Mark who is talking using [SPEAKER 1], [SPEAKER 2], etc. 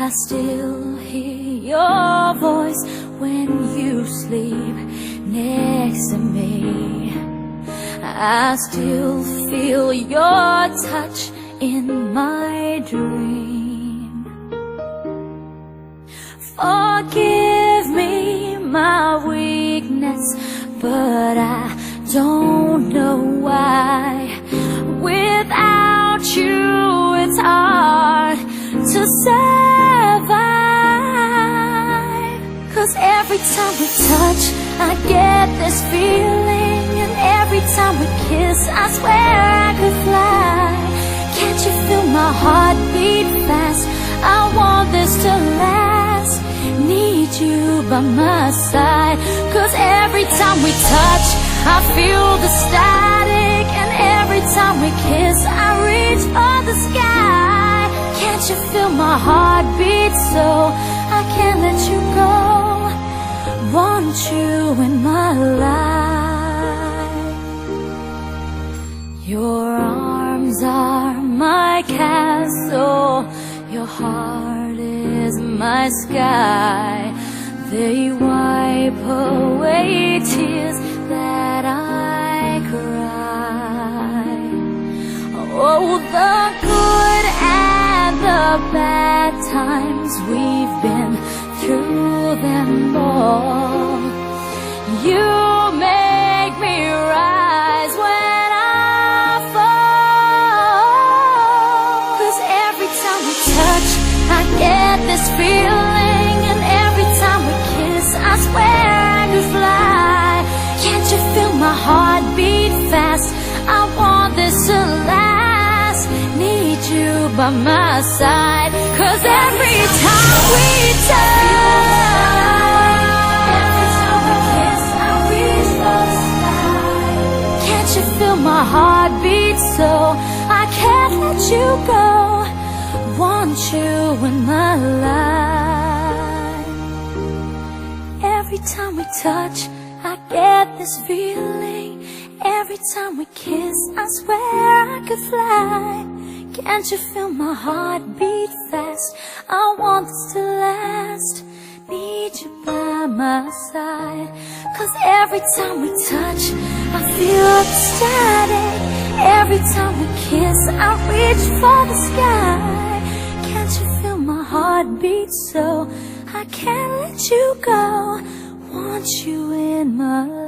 [SPEAKER 1] I still hear your voice when you sleep next to me. I still feel your touch in my dream. Forgive me my weakness, but I don't know why. Without you, it's hard to survive. 'Cause every time we touch, I get this feeling, and every time we kiss, I swear I could fly. Can't you feel my heart beat fast? I want this to last. Need you by my side. 'Cause every time we touch, I feel the static, and every time we kiss, I reach for the sky. Can't you feel my heart beat so I can't let you go? Want you in my life. Your arms are my castle, your heart is my sky. They wipe away tears that I cry. Oh, the good and the bad times, we've been through them all. You make me rise when I fall. 'Cause every time we touch, I get this feeling, and every time we kiss, I swear I could fly. Can't you feel my heart beat fast? I want this to last. Need you by my side. 'Cause every time we touch, every time we kiss, I reach for the sky. Can't you feel my heart beat so I can't let you go? Want you in my life. Every time we touch, I get this feeling. Every time we kiss, I swear I could fly. Can't you feel my heart beat fast? I want this to last. Need you by my side. 'Cause every time we touch, I feel the static. Every time we kiss, I reach for the sky. Can't you feel my heart beat so I can't let you go? Want you in my life.